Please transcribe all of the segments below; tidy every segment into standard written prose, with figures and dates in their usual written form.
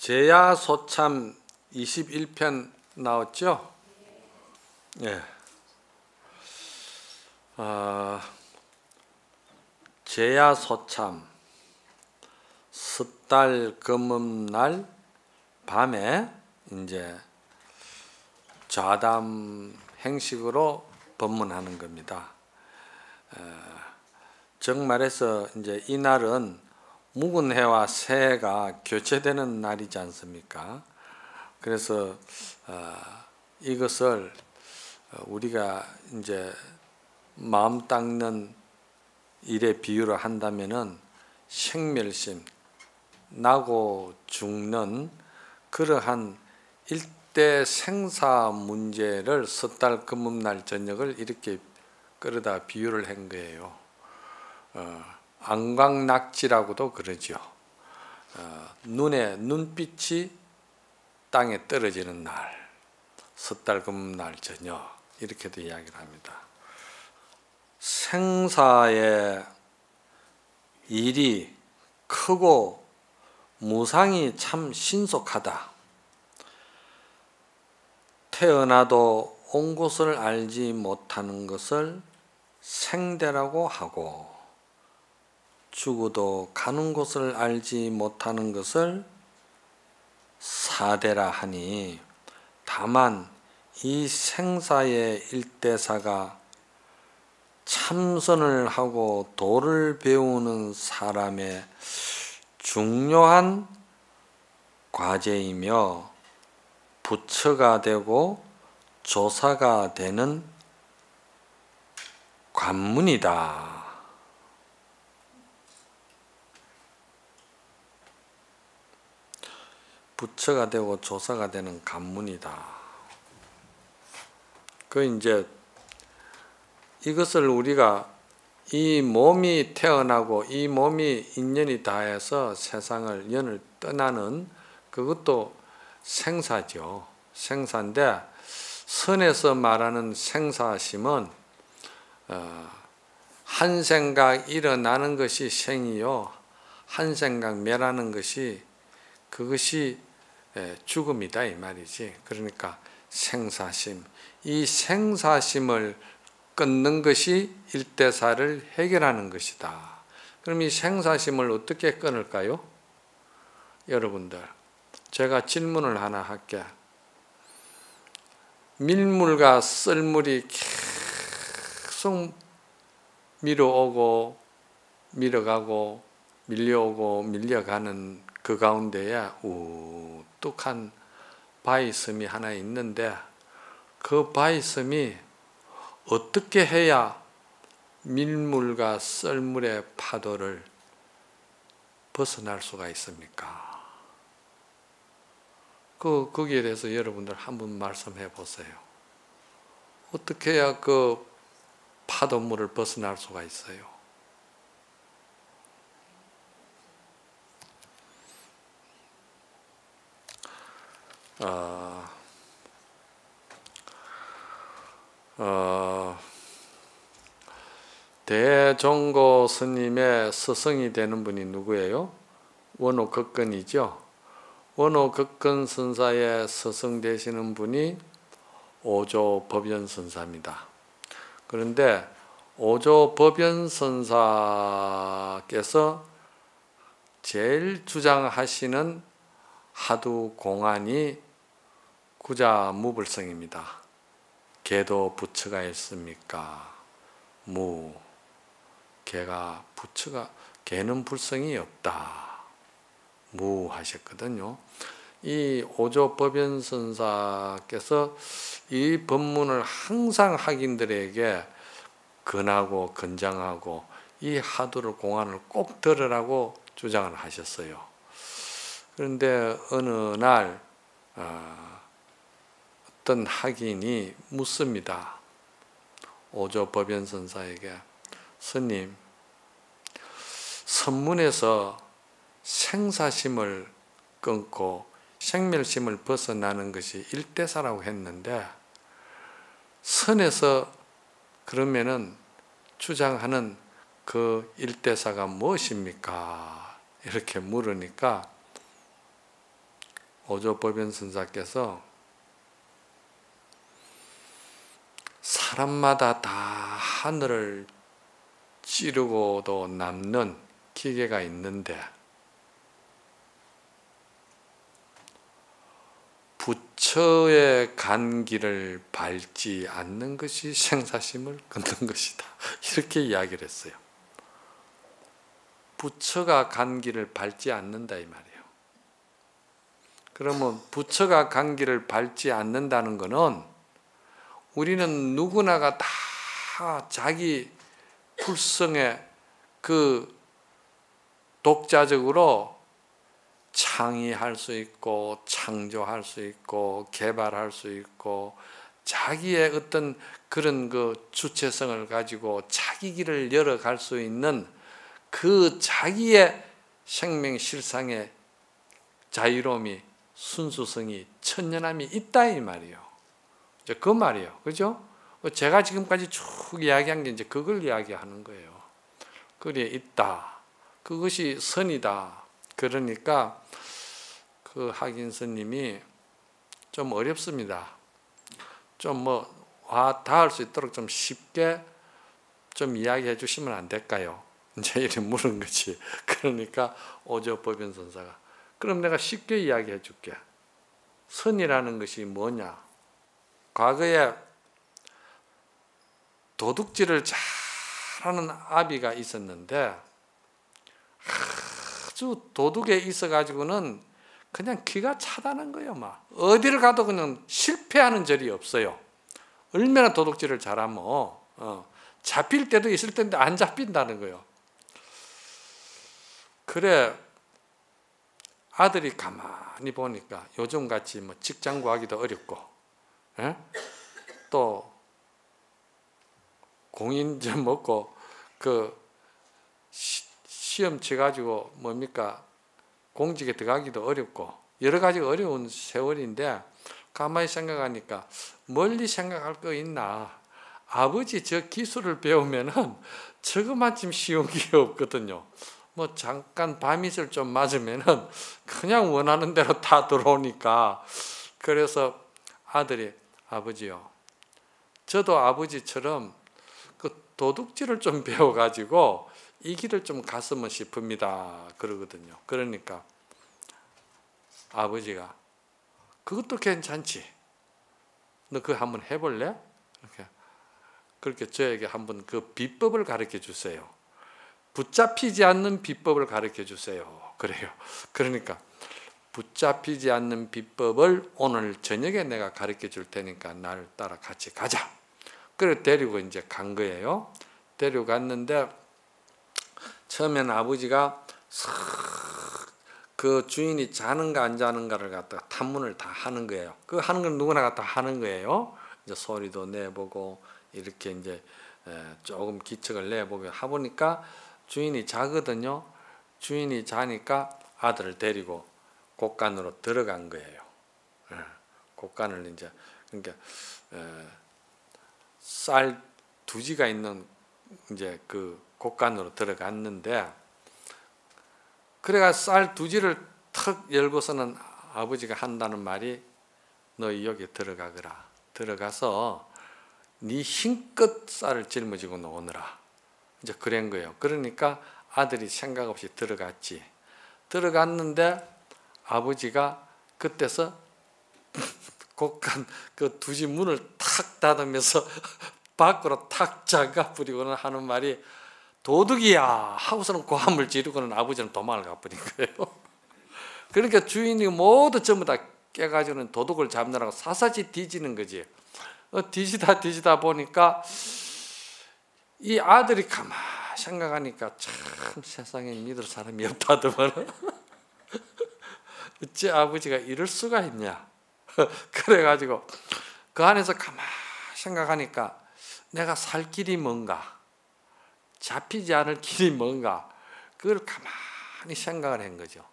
제야소참 21편 나왔죠? 예. 제야소참 섣달 금음날 밤에 이제 좌담 행식으로 법문하는 겁니다. 정말해서 이제 이날은 묵은 해와 새해가 교체되는 날이지 않습니까? 그래서 이것을 우리가 이제 마음 닦는 일에 비유를 한다면은 생멸심, 나고 죽는 그러한 일대 생사 문제를 섣달 금음날 저녁을 이렇게 끌어다 비유를 한 거예요. 안광낙지라고도 그러죠. 눈빛이 땅에 떨어지는 날, 섣달 금음날 저녁 이렇게도 이야기를 합니다. 생사의 일이 크고 무상이 참 신속하다. 태어나도 온 곳을 알지 못하는 것을 생대라고 하고 죽어도 가는 곳을 알지 못하는 것을 사대라 하니, 다만 이 생사의 일대사가 참선을 하고 도를 배우는 사람의 중요한 과제이며 부처가 되고 조사가 되는 관문이다. 부처가 되고 조사가 되는 관문이다. 이제 이것을 우리가 이 몸이 태어나고 이 몸이 인연이 다해서 세상을 연을 떠나는 그것도 생사죠. 생사인데 선에서 말하는 생사심은 한 생각 일어나는 것이 생이요, 한 생각 멸하는 것이 그것이 죽음이다 이 말이지. 그러니까 생사심, 이 생사심을 끊는 것이 일대사를 해결하는 것이다. 그럼 이 생사심을 어떻게 끊을까요? 여러분들, 제가 질문을 하나 할게. 밀물과 썰물이 계속 밀어오고 밀어가고 밀려오고 밀려가는 그 가운데에 우뚝한 바위섬이 하나 있는데, 그 바위섬이 어떻게 해야 밀물과 썰물의 파도를 벗어날 수가 있습니까? 거기에 대해서 여러분들 한번 말씀해 보세요. 어떻게 해야 그 파도물을 벗어날 수가 있어요? 대종고 스님의 스승이 되는 분이 누구예요? 원오극근이죠. 원오극근 선사의 스승 되시는 분이 오조법연선사입니다. 그런데 오조법연선사께서 제일 주장하시는 하두 공안이 구자무불성입니다. 개도 부처가 있습니까? 무, 개는 불성이 없다. 무 하셨거든요. 이 오조법연선사께서 이 법문을 항상 학인들에게 권하고 권장하고 이 하두를 공안을 꼭 들으라고 주장을 하셨어요. 그런데 어느 날 어떤 학인이 묻습니다. 오조법연선사에게, 스님, 선문에서 생사심을 끊고 생멸심을 벗어나는 것이 일대사라고 했는데, 선에서 그러면은 주장하는 그 일대사가 무엇입니까? 이렇게 물으니까 오조법연 선사께서 사람마다 다 하늘을 찌르고도 남는 기계가 있는데 부처의 간기를 밟지 않는 것이 생사심을 끊는 것이다. 이렇게 이야기를 했어요. 부처가 간기를 밟지 않는다 이 말이에요. 그러면 부처가 간기를 밟지 않는다는 것은 우리는 누구나가 다 자기 불성에 그 독자적으로 창의할 수 있고 창조할 수 있고 개발할 수 있고 자기의 어떤 그런 그 주체성을 가지고 자기 길을 열어갈 수 있는 그 자기의 생명 실상의 자유로움이 순수성이 천연함이 있다 이 말이에요. 이제 그 말이에요. 그죠? 제가 지금까지 쭉 이야기한 게 이제 그걸 이야기하는 거예요. 그게 있다. 그것이 선이다. 그러니까 그 학인 스님이 좀 어렵습니다. 좀 뭐 와 닿을 수 있도록 좀 쉽게 좀 이야기해 주시면 안 될까요? 이제 이렇게 물은 거지. 그러니까 오조법연 선사가 그럼 내가 쉽게 이야기해 줄게. 선이라는 것이 뭐냐? 과거에 도둑질을 잘하는 아비가 있었는데 아주 도둑에 있어가지고는 그냥 기가 차다는 거예요. 막 어디를 가도 그냥 실패하는 절이 없어요. 얼마나 도둑질을 잘하면 잡힐 때도 있을 텐데 안 잡힌다는 거예요. 그래 아들이 가만히 보니까 요즘같이 뭐 직장 구하기도 어렵고 또 공인점 먹고 그 시험 쳐가지고 뭡니까 공직에 들어가기도 어렵고 여러 가지 어려운 세월인데 가만히 생각하니까 멀리 생각할 거 있나? 아버지 저 기술을 배우면은 저거만큼 쉬운 게 없거든요. 뭐 잠깐 밤이슬 좀 맞으면은 그냥 원하는 대로 다 들어오니까 그래서 아들이 아버지요. 저도 아버지처럼 그 도둑질을 좀 배워가지고 이 길을 좀 갔으면 싶습니다. 그러거든요. 그러니까 아버지가 그것도 괜찮지. 너 그거 한번 해볼래? 그렇게 저에게 한번 그 비법을 가르쳐 주세요. 붙잡히지 않는 비법을 가르쳐 주세요. 그래요. 그러니까 붙잡히지 않는 비법을 오늘 저녁에 내가 가르쳐 줄 테니까 나를 따라 같이 가자. 그래 데리고 이제 간 거예요. 데리고 갔는데 처음에는 아버지가 그 주인이 자는가 안 자는가를 갖다가 탐문을 다 하는 거예요. 그 하는 건 누구나 다 하는 거예요. 이제 소리도 내보고 이렇게 이제 조금 기척을 내보고 하보니까 주인이 자거든요. 주인이 자니까 아들을 데리고 곳간으로 들어간 거예요. 곳간을 이제 그러니까 쌀 두지가 있는 이제 그 곳간으로 들어갔는데 그래가 쌀 두지를 턱 열고서는 아버지가 한다는 말이 너 여기 들어가거라. 들어가서 네 힘껏 쌀을 짊어지고 오너라. 이제 그런 거예요. 그러니까 아들이 생각 없이 들어갔지. 들어갔는데 아버지가 그때서 곳간 그 두지 문을 탁 닫으면서 밖으로 탁 잠가 버리고는 하는 말이 도둑이야 하고서는 고함을 지르고는 아버지는 도망을 가버린 거예요. 그러니까 주인이 모두 전부 다 깨가지고는 도둑을 잡느라고 사사지 뒤지는 거지. 뒤지다 보니까 이 아들이 가만 생각하니까 참 세상에 믿을 사람이 없다더만. 어째 아버지가 이럴 수가 있냐. 그래가지고 그 안에서 가만 생각하니까 내가 살 길이 뭔가 잡히지 않을 길이 뭔가 그걸 가만히 생각을 한 거죠.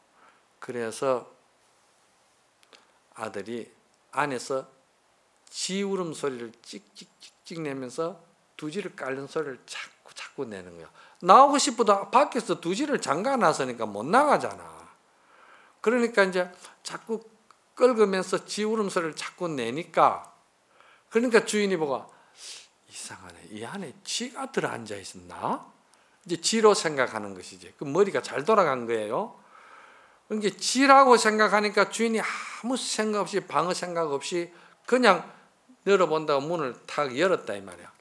그래서 아들이 안에서 지 울음소리를 찍찍찍찍 내면서 두지를 깔는 소리를 자꾸 내는 거야. 나오고 싶어도 밖에서 두지를 잠가 놨으니까 못 나가잖아. 그러니까 이제 자꾸 끓으면서 지 울음소리를 자꾸 내니까, 그러니까 주인이 보고 이상하네, 이 안에 쥐가 들어앉아 있었나? 이제 쥐로 생각하는 것이지. 그 머리가 잘 돌아간 거예요. 그러니까 쥐라고 생각하니까 주인이 아무 생각 없이, 방어 생각 없이 그냥 열어본다고 문을 탁 열었다 이 말이야.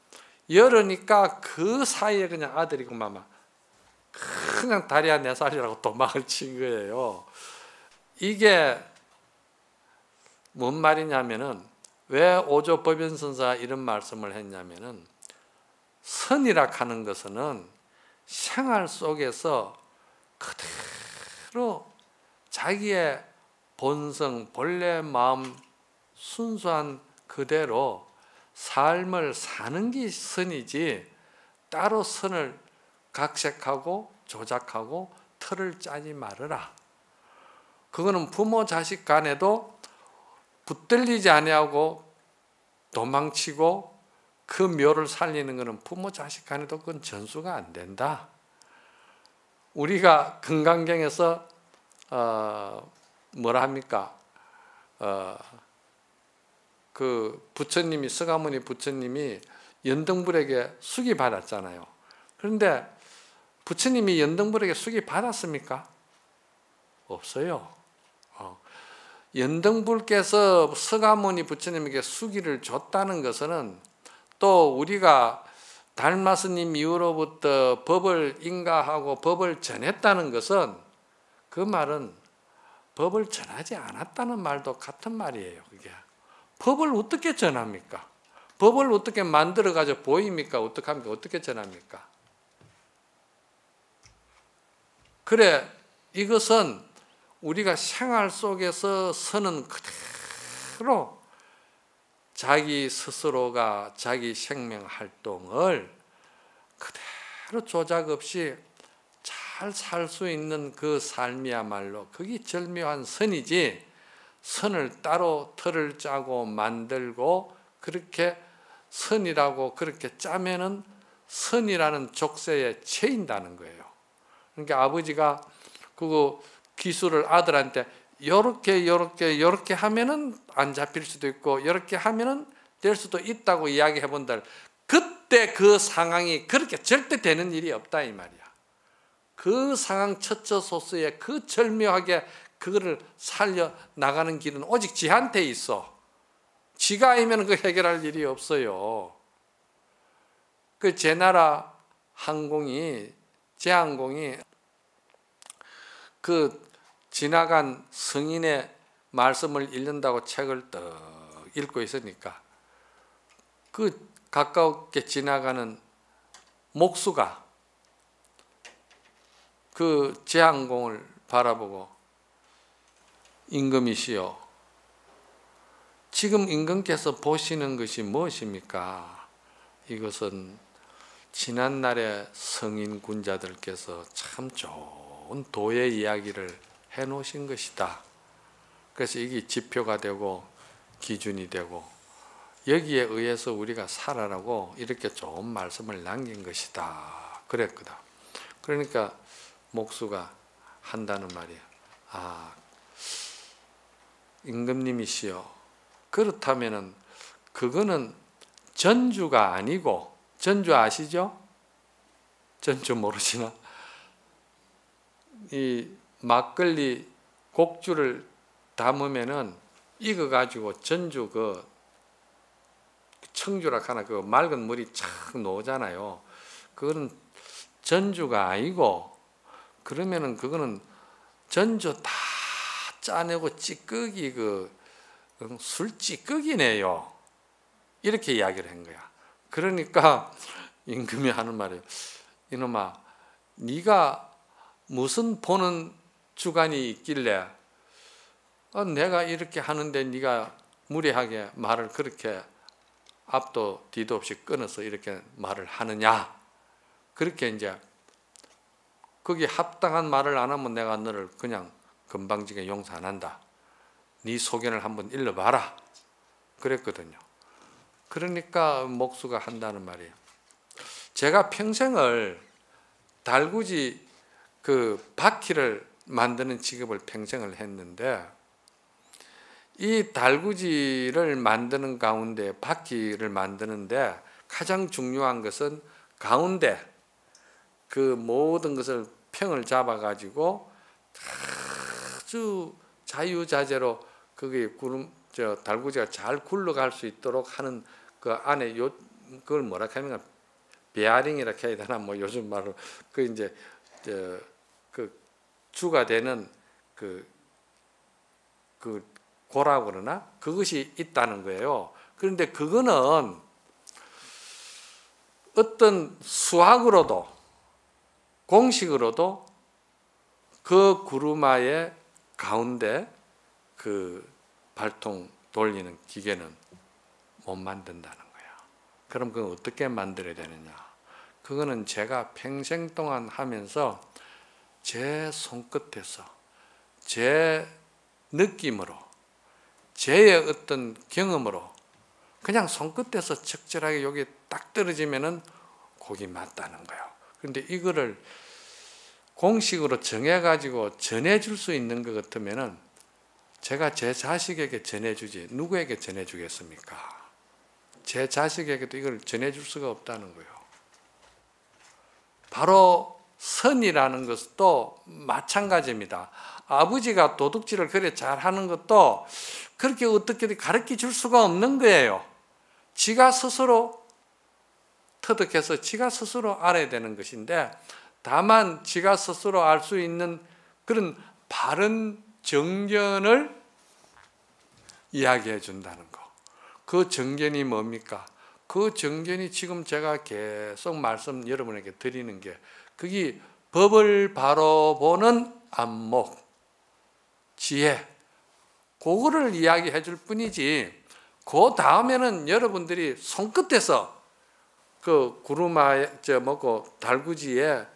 열으니까 그 사이에 그냥 아들이고 마마 그냥 다리야 내 살리라고 도망을 친 거예요. 이게 뭔 말이냐면은, 왜 오조 법연선사가 이런 말씀을 했냐면은, 선이라 하는 것은 생활 속에서 그대로 자기의 본성, 본래 마음 순수한 그대로 삶을 사는 게 선이지, 따로 선을 각색하고 조작하고 틀을 짜지 말아라. 그거는 부모 자식 간에도 붙들리지 아니하고 도망치고 그 묘를 살리는 것은 부모 자식 간에도 그건 전수가 안 된다. 우리가 금강경에서 뭐라 합니까? 그 부처님이, 서가모니 부처님이 연등불에게 수기 받았잖아요. 그런데 부처님이 연등불에게 수기 받았습니까? 없어요. 연등불께서 서가모니 부처님에게 수기를 줬다는 것은, 또 우리가 달마스님 이후로부터 법을 인가하고 법을 전했다는 것은, 그 말은 법을 전하지 않았다는 말도 같은 말이에요. 그게 법을 어떻게 전합니까? 법을 어떻게 만들어가지고 보입니까? 어떻게 합니까? 어떻게 전합니까? 그래, 이것은 우리가 생활 속에서 선은 그대로 자기 스스로가 자기 생명 활동을 그대로 조작 없이 잘 살 수 있는 그 삶이야말로 그게 절묘한 선이지, 선을 따로 틀을 짜고 만들고 그렇게 선이라고 그렇게 짜면은 선이라는 족쇄에 채인다는 거예요. 그러니까 아버지가 그거 기술을 아들한테 요렇게 하면은 안 잡힐 수도 있고 요렇게 하면은 될 수도 있다고 이야기해 본다. 그때 그 상황이 그렇게 절대 되는 일이 없다 이 말이야. 그 상황 처처소수에 그 절묘하게 그거를 살려 나가는 길은 오직 지한테 있어. 지가 아니면 그 해결할 일이 없어요. 그 제나라 항공이, 제항공이 그 지나간 성인의 말씀을 읽는다고 책을 떡 읽고 있으니까 그 가깝게 지나가는 목수가 그 제항공을 바라보고, 임금이시여, 지금 임금께서 보시는 것이 무엇입니까? 이것은 지난날에 성인 군자들께서 참 좋은 도의 이야기를 해놓으신 것이다. 그래서 이게 지표가 되고 기준이 되고 여기에 의해서 우리가 살아라고 이렇게 좋은 말씀을 남긴 것이다. 그랬거든. 그러니까 목수가 한다는 말이야. 임금님이시여, 그렇다면은 그거는 전주가 아니고, 전주 아시죠? 전주 모르시나? 이 막걸리 곡주를 담으면은 이거 가지고 전주 그 청주라 하나 그 맑은 물이 착 나오잖아요. 그거는 전주가 아니고, 그러면은 그거는 전주 다 짜내고 찌꺼기 술 찌꺼기네요. 이렇게 이야기를 한 거야. 그러니까 임금이 하는 말이에요. 이놈아, 네가 무슨 보는 주관이 있길래 내가 이렇게 하는데 네가 무례하게 말을 그렇게 앞도 뒤도 없이 끊어서 이렇게 말을 하느냐. 그렇게 이제 거기 합당한 말을 안 하면 내가 너를 그냥 금방지게 용서 안 한다. 네 소견을 한번 일러봐라. 그랬거든요. 그러니까 목수가 한다는 말이에요. 제가 평생을 달구지 그 바퀴를 만드는 직업을 평생을 했는데, 이 달구지를 만드는 가운데, 바퀴를 만드는데 가장 중요한 것은 가운데 그 모든 것을 평을 잡아 가지고 아주 자유자재로 그게 달구지가 잘 굴러갈 수 있도록 하는 그 안에 그걸 뭐라 하면 베어링이라 해야 되나, 뭐 요즘 말로 그 이제 그 주가 되는 그 고라고 그러나, 그것이 있다는 거예요. 그런데 그거는 어떤 수학으로도 공식으로도 그 구루마의 가운데 그 발통 돌리는 기계는 못 만든다는 거야. 그럼 그건 어떻게 만들어야 되느냐? 그거는 제가 평생 동안 하면서 제 손끝에서, 제 느낌으로, 제 어떤 경험으로 그냥 손끝에서 적절하게 여기 딱 떨어지면은 곡이 맞다는 거예요. 그런데 이거를 공식으로 정해가지고 전해줄 수 있는 것 같으면은 제가 제 자식에게 전해주지 누구에게 전해주겠습니까? 제 자식에게도 이걸 전해줄 수가 없다는 거예요. 바로 선이라는 것도 마찬가지입니다. 아버지가 도둑질을 그래 잘하는 것도 그렇게 어떻게 가르쳐 줄 수가 없는 거예요. 지가 스스로 터득해서 지가 스스로 알아야 되는 것인데, 다만 지가 스스로 알 수 있는 그런 바른 정견을 이야기해 준다는 거. 그 정견이 뭡니까? 그 정견이 지금 제가 계속 말씀 여러분에게 드리는 게, 그게 법을 바로 보는 안목, 지혜, 그거를 이야기해 줄 뿐이지, 그 다음에는 여러분들이 손끝에서 그 구루마에 달구지에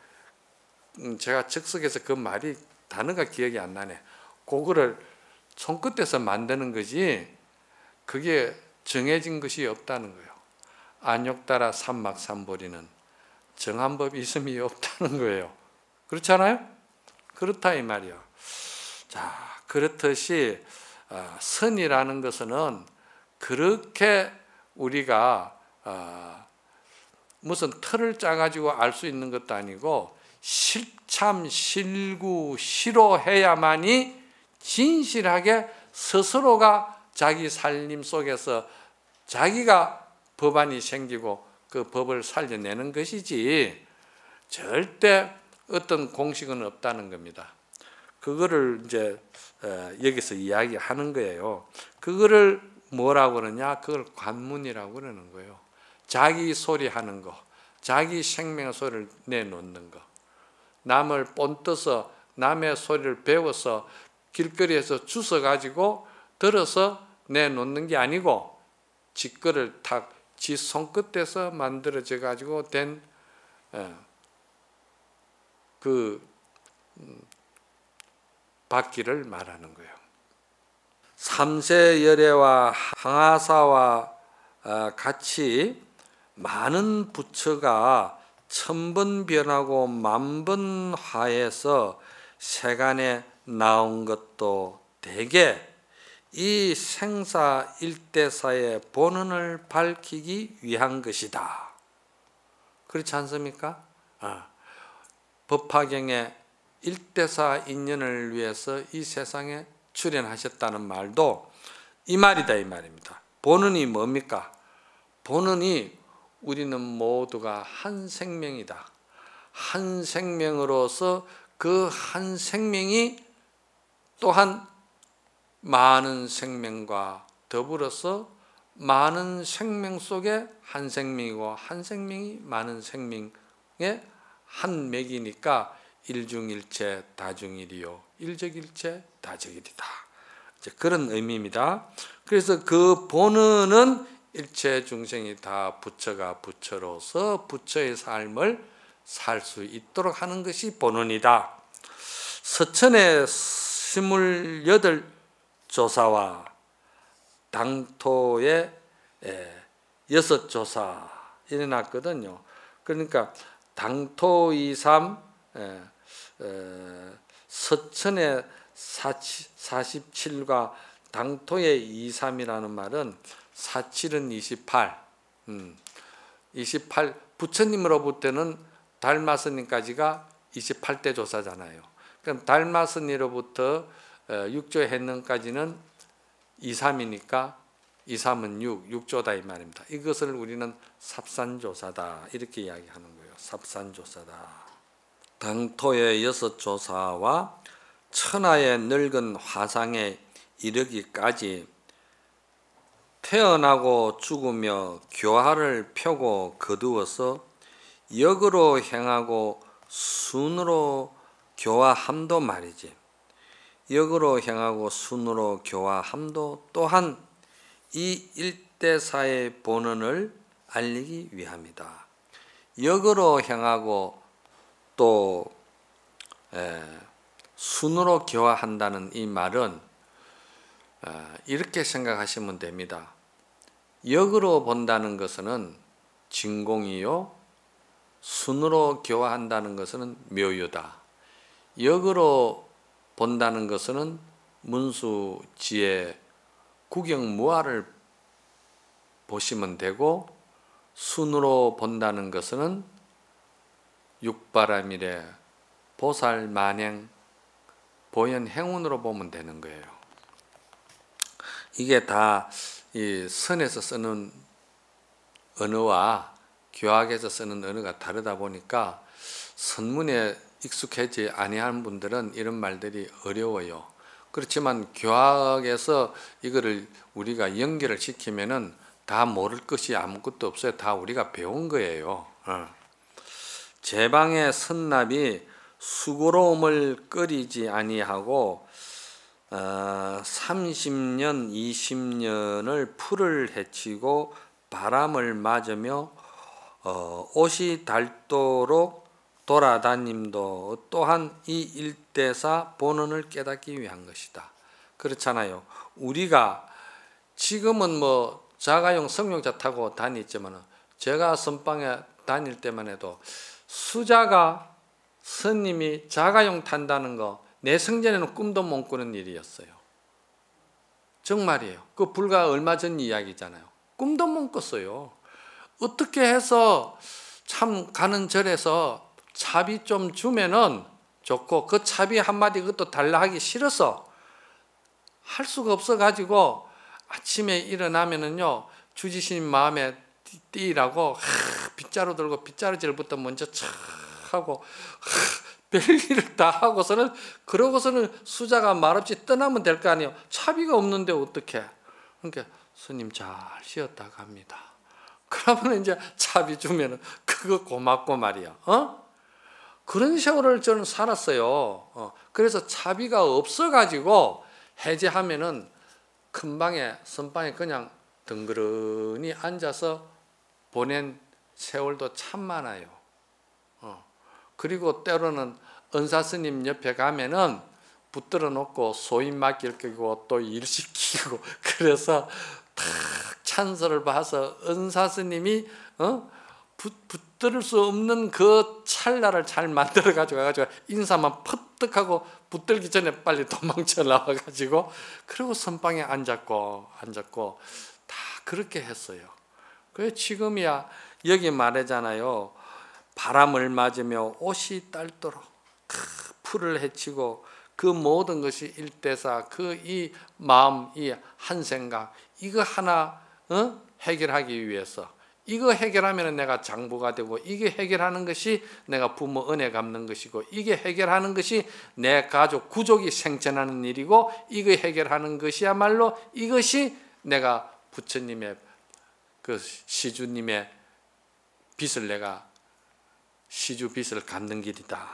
제가 즉석에서 그 말이 단어가 기억이 안 나네. 그거를 손끝에서 만드는 거지 그게 정해진 것이 없다는 거예요. 안욕따라 삼막삼보리는 정한 법이 있음이 없다는 거예요. 그렇잖아요? 그렇다 이 말이야. 자, 그렇듯이 선이라는 것은 그렇게 우리가 무슨 틀을 짜가지고 알 수 있는 것도 아니고 실참, 실구, 실호해야만이 진실하게 스스로가 자기 살림 속에서 자기가 법안이 생기고 그 법을 살려내는 것이지 절대 어떤 공식은 없다는 겁니다. 그거를 이제 여기서 이야기하는 거예요. 그거를 뭐라고 그러냐? 그걸 관문이라고 그러는 거예요. 자기 소리 하는 거, 자기 생명의 소리를 내놓는 거. 남을 본떠서 남의 소리를 배워서 길거리에서 주워가지고 들어서 내놓는 게 아니고 지거를 탁 지 손끝에서 만들어져 가지고 된 그 바퀴를 말하는 거예요. 삼세열애와 항아사와 같이 많은 부처가 천번 변하고 만번 화해서 세간에 나온 것도 대개 이 생사 일대사의 본원을 밝히기 위한 것이다. 그렇지 않습니까? 법화경의 일대사 인연을 위해서 이 세상에 출현하셨다는 말도 이 말이다 이 말입니다. 본원이 뭡니까? 본원이 우리는 모두가 한 생명이다. 한 생명으로서 그 한 생명이 또한 많은 생명과 더불어서 많은 생명 속에 한 생명이고 한 생명이 많은 생명의 한 맥이니까 일중일체 다중일이요 일적일체 다적일이다. 이제 그런 의미입니다. 그래서 그 본원은 일체 중생이 다 부처가 부처로서 부처의 삶을 살 수 있도록 하는 것이 본원이다. 서천의 28조사와 당토의 6조사 일어났거든요. 그러니까 당토 23, 서천의 47과 당토의 23이라는 말은 47은 28. 28 부처님으로부터는 달마스님까지가 28대 조사잖아요. 그럼 달마스님으로부터 육조해능까지는 23이니까 23은 6조다 이 말입니다. 이것을 우리는 삽산조사다 이렇게 이야기하는 거예요. 삽산조사다. 당토의 6조사와 천하의 늙은 화상에 이르기까지 태어나고 죽으며 교화를 펴고 거두어서 역으로 행하고 순으로 교화함도 말이지. 역으로 행하고 순으로 교화함도 또한 이 일대사의 본원을 알리기 위함이다. 역으로 행하고 또 순으로 교화한다는 이 말은 이렇게 생각하시면 됩니다. 역으로 본다는 것은 진공이요, 순으로 교화한다는 것은 묘유다. 역으로 본다는 것은 문수지의 구경무화를 보시면 되고, 순으로 본다는 것은 육바라밀의 보살만행 보현행운으로 보면 되는 거예요. 이게 다 이 선에서 쓰는 언어와 교학에서 쓰는 언어가 다르다 보니까 선문에 익숙하지 아니한 분들은 이런 말들이 어려워요. 그렇지만 교학에서 이거를 우리가 연결을 시키면은 다 모를 것이 아무것도 없어요. 다 우리가 배운 거예요. 제방의 선납이 수고로움을 꺼리지 아니하고 30년, 20년을 풀을 헤치고 바람을 맞으며 옷이 닳도록 돌아다님도 또한 이 일대사 본원을 깨닫기 위한 것이다. 그렇잖아요. 우리가 지금은 뭐 자가용 승용차 타고 다니지만 제가 선방에 다닐 때만 해도 수자가 스님이 자가용 탄다는 거 내 생전에는 꿈도 못 꾸는 일이었어요. 정말이에요. 그 불과 얼마 전 이야기잖아요. 꿈도 못 꿨어요. 어떻게 해서 참 가는 절에서 차비 좀 주면은 좋고, 그 차비 한마디 그것도 달라 하기 싫어서 할 수가 없어가지고 아침에 일어나면은요, 주지스님 마음에 띠라고 빗자루 들고 빗자루질부터 먼저 촥 하고 별일을 다 하고서는, 그러고서는 수자가 말없이 떠나면 될 거 아니에요. 차비가 없는데 어떡해. 그러니까 스님 잘 쉬었다 갑니다. 그러면 이제 차비 주면은 그거 고맙고 말이야. 그런 세월을 저는 살았어요. 그래서 차비가 없어가지고 해제하면은 큰 방에 선방에 그냥 덩그러니 앉아서 보낸 세월도 참 많아요. 그리고 때로는 은사스님 옆에 가면은 붙들어 놓고 소인 맡길 거고 또 일 시키고, 그래서 탁 찬서를 봐서 은사스님이 붙들을 수 없는 그 찰나를 잘 만들어 가지고 인사만 퍼뜩하고 붙들기 전에 빨리 도망쳐 나와 가지고, 그리고 선방에 앉았고 다 그렇게 했어요. 그래 지금이야 여기 말하잖아요. 바람을 맞으며 옷이 닳도록 풀을 헤치고, 그 모든 것이 일대사, 그 이 마음, 이 한 생각, 이거 하나 해결하기 위해서, 이거 해결하면 내가 장부가 되고, 이게 해결하는 것이 내가 부모 은혜 갚는 것이고, 이게 해결하는 것이 내 가족 구족이 생존하는 일이고, 이거 해결하는 것이야말로 이것이 내가 부처님의 그 시주님의 빚을 내가 시주 빚을 갚는 길이다.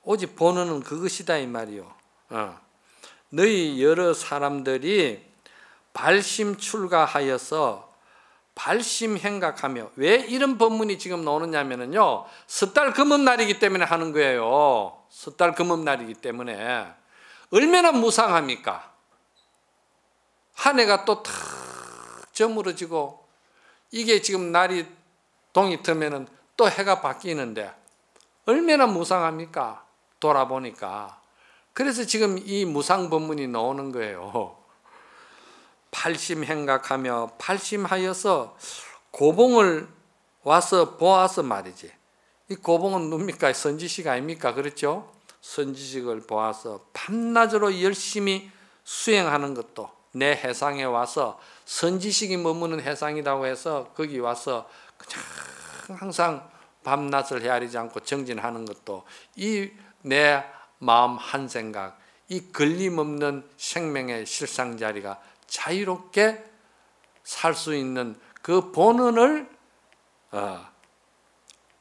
오직 본원은 그것이다 이 말이요. 너희 여러 사람들이 발심 출가하여서 발심 행각하며, 왜 이런 법문이 지금 나오느냐면요, 섣달 금음날이기 때문에 하는 거예요. 섣달 금음날이기 때문에. 얼마나 무상합니까? 한 해가 또 탁 저물어지고, 이게 지금 날이 동이 트면은 또 해가 바뀌는데 얼마나 무상합니까? 돌아보니까. 그래서 지금 이 무상 법문이 나오는 거예요. 팔심행각하며 팔심하여서 고봉을 와서 보아서 말이지. 이 고봉은 뭡니까? 선지식 아닙니까? 그렇죠? 선지식을 보아서 밤낮으로 열심히 수행하는 것도 내 해상에 와서 선지식이 머무는 해상이라고 해서 거기 와서 그냥 항상 밤낮을 헤아리지 않고 정진하는 것도 이 내 마음 한 생각, 이 걸림없는 생명의 실상자리가 자유롭게 살 수 있는 그 본원을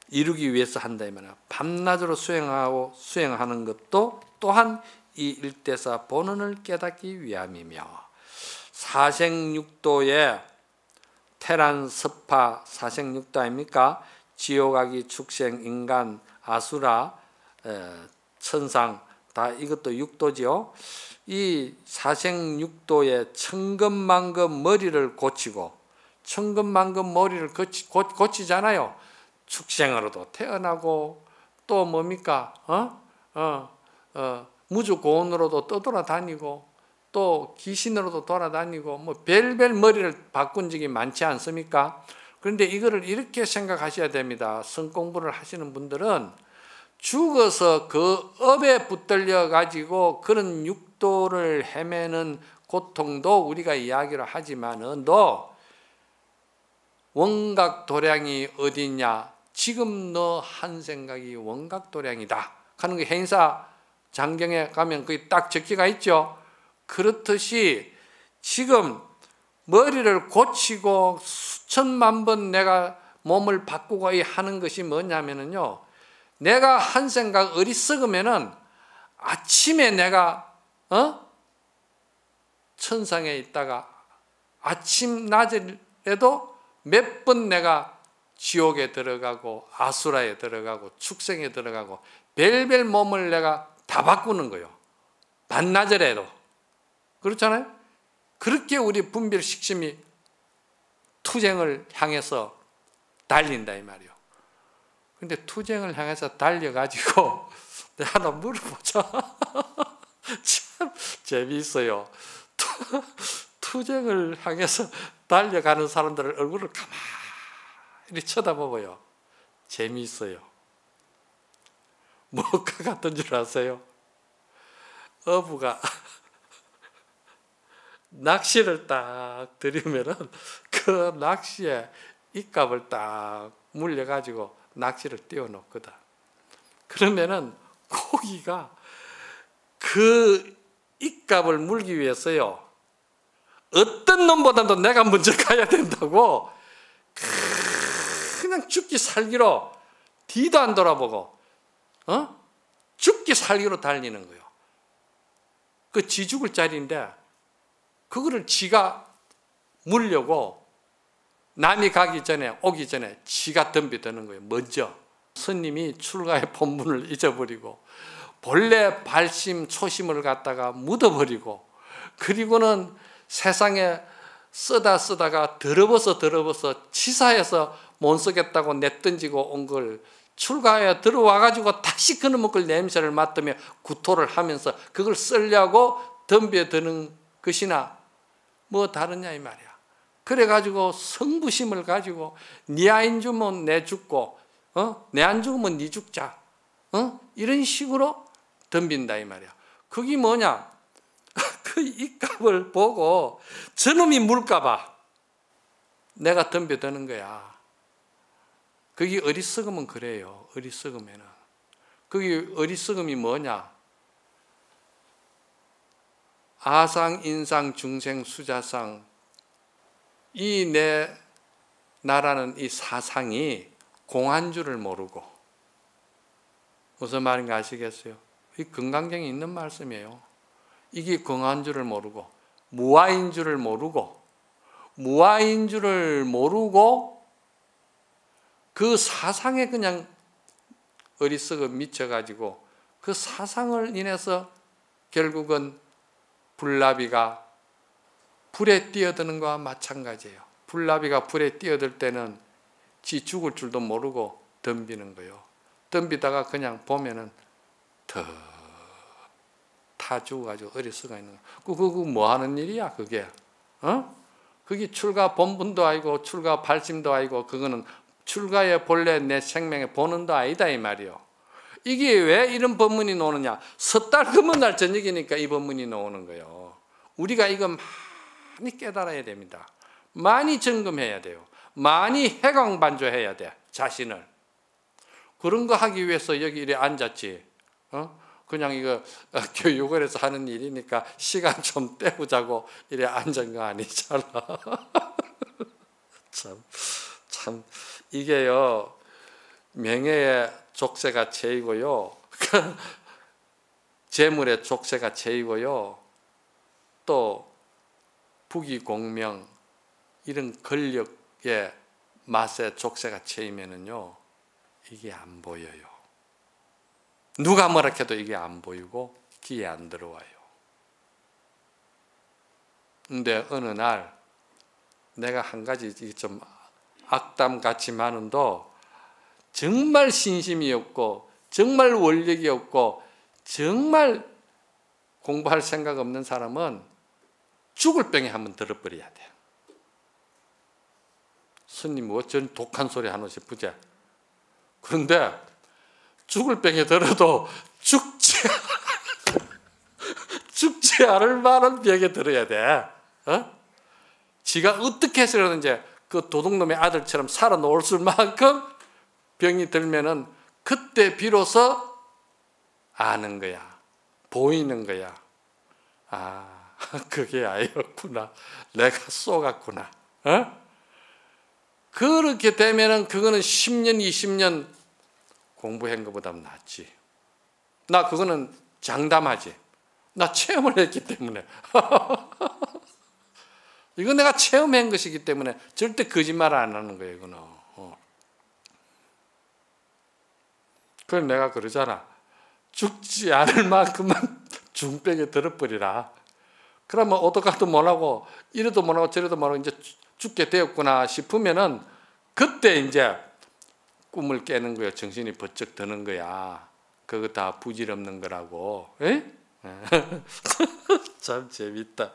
이루기 위해서 한다 이 말이야. 밤낮으로 수행하는 것도 또한 이 일대사 본원을 깨닫기 위함이며 사생육도의 태란, 습파, 사생육도 아닙니까? 지옥아기, 축생, 인간, 아수라, 천상 다 이것도 육도지요. 이 사생육도의 천근만근 머리를 고치고 천근만근 머리를 고치잖아요. 축생으로도 태어나고 또 뭡니까? 무주고원으로도 떠돌아다니고 또 귀신으로도 돌아다니고 뭐 별별 머리를 바꾼 적이 많지 않습니까? 그런데 이거를 이렇게 생각하셔야 됩니다. 성공부를 하시는 분들은 죽어서 그 업에 붙들려 가지고 그런 육도를 헤매는 고통도 우리가 이야기를 하지만은 너 원각도량이 어디냐? 지금 너 한 생각이 원각도량이다 하는 게 행사 장경에 가면 거기 딱 적기가 있죠. 그렇듯이 지금 머리를 고치고 수천만 번 내가 몸을 바꾸고 하는 것이 뭐냐면요, 내가 한 생각 어리석으면은 아침에 내가 천상에 있다가 아침 낮에도 몇 번 내가 지옥에 들어가고 아수라에 들어가고 축생에 들어가고 별별 몸을 내가 다 바꾸는 거예요. 반나절에도. 그렇잖아요? 그렇게 우리 분별식심이 투쟁을 향해서 달린다 이 말이에요. 근데 투쟁을 향해서 달려가지고 내가 하나 물어보자. 참 재미있어요. 투쟁을 향해서 달려가는 사람들의 얼굴을 가만히 쳐다보고요. 재미있어요. 뭐가 같은 줄 아세요? 어부가 낚시를 딱 들이면은 그 낚시에 입갑을 딱 물려가지고 낚시를 띄워놓거든. 그러면은 고기가 그 입갑을 물기 위해서요, 어떤 놈보다도 내가 먼저 가야 된다고 그냥 죽기 살기로 뒤도 안 돌아보고 죽기 살기로 달리는 거예요. 그 지 죽을 자리인데 그거를 지가 물려고 남이 가기 전에 오기 전에 지가 덤비드는 거예요. 먼저 스님이 출가의 본분을 잊어버리고 본래 발심 초심을 갖다가 묻어버리고 그리고는 세상에 쓰다가 더러워서 치사해서 못 쓰겠다고 내던지고 온 걸 출가에 들어와가지고 다시 그놈의 걸 냄새를 맡으며 구토를 하면서 그걸 쓰려고 덤벼드는 것이나 뭐 다르냐 이 말이야. 그래가지고 성부심을 가지고 네 아인 주면 내 죽고 내 안 죽으면 네 죽자 이런 식으로 덤빈다 이 말이야. 그게 뭐냐? 그 입값을 보고 저놈이 물까봐 내가 덤벼드는 거야. 그게 어리석으면 그래요. 어리석으면은. 그게 어리석음이 뭐냐? 아상, 인상, 중생, 수자상, 이 내 나라는 이 사상이 공한 줄을 모르고, 무슨 말인가 아시겠어요? 이 금강경에 있는 말씀이에요. 이게 공한 줄을 모르고 무아인 줄을 모르고 그 사상에 그냥 어리석음 미쳐가지고 그 사상을 인해서 결국은 불나비가 불에 뛰어드는 것과 마찬가지예요. 불나비가 불에 뛰어들 때는 지 죽을 줄도 모르고 덤비는 거예요. 덤비다가 그냥 보면은 더 타 죽어가지고 어리석어 있는 거예요. 그거 뭐 하는 일이야 그게? 그게 출가 본분도 아니고 출가 발심도 아니고 그거는 출가의 본래 내 생명의 본원도 아니다 이 말이요. 이게 왜 이런 법문이 나오느냐? 섣달 금은날 저녁이니까 이 법문이 나오는 거예요. 우리가 이거 많이 깨달아야 됩니다. 많이 점검해야 돼요. 많이 해광반조해야 돼 자신을. 그런 거 하기 위해서 여기 이래 앉았지. 그냥 이거 교육을 해서 하는 일이니까 시간 좀 때우자고 이래 앉은 거 아니잖아. 참 이게요 명예의 족쇄가 제이고요, 재물의 족쇄가 제이고요, 또 부귀공명 이런 권력의 맛의 족쇄가 제이면은요 이게 안 보여요. 누가 뭐라 해도 이게 안 보이고 귀에 안 들어와요. 근데 어느 날 내가 한 가지 좀 악담 같지만은도 정말 신심이 없고 정말 원력이 없고 정말 공부할 생각 없는 사람은 죽을 병에 한번 들어버려야 돼요. 스님 어쩐 독한 소리 하노 싶으지? 그런데 죽을 병에 들어도 죽지 않을 만한 병에 들어야 돼. 지가 어떻게 해서든지 그 도둑놈의 아들처럼 살아놓을 만큼 병이 들면은 그때 비로소 아는 거야. 보이는 거야. 아, 그게 아니었구나. 내가 쏘갔구나. 그렇게 되면은 그거는 10년, 20년 공부한 것보다 낫지. 나 그거는 장담하지. 나 체험을 했기 때문에. 이건 내가 체험한 것이기 때문에 절대 거짓말 안 하는 거예요. 이거는. 그럼 내가 그러잖아. 죽지 않을 만큼만 중병에 들어버리라. 그러면 어떡하도 못하고 이래도 못하고 저래도 못하고 이제 죽게 되었구나 싶으면은 그때 이제 꿈을 깨는 거예요. 정신이 번쩍 드는 거야. 그거 다 부질없는 거라고. 참 재밌다.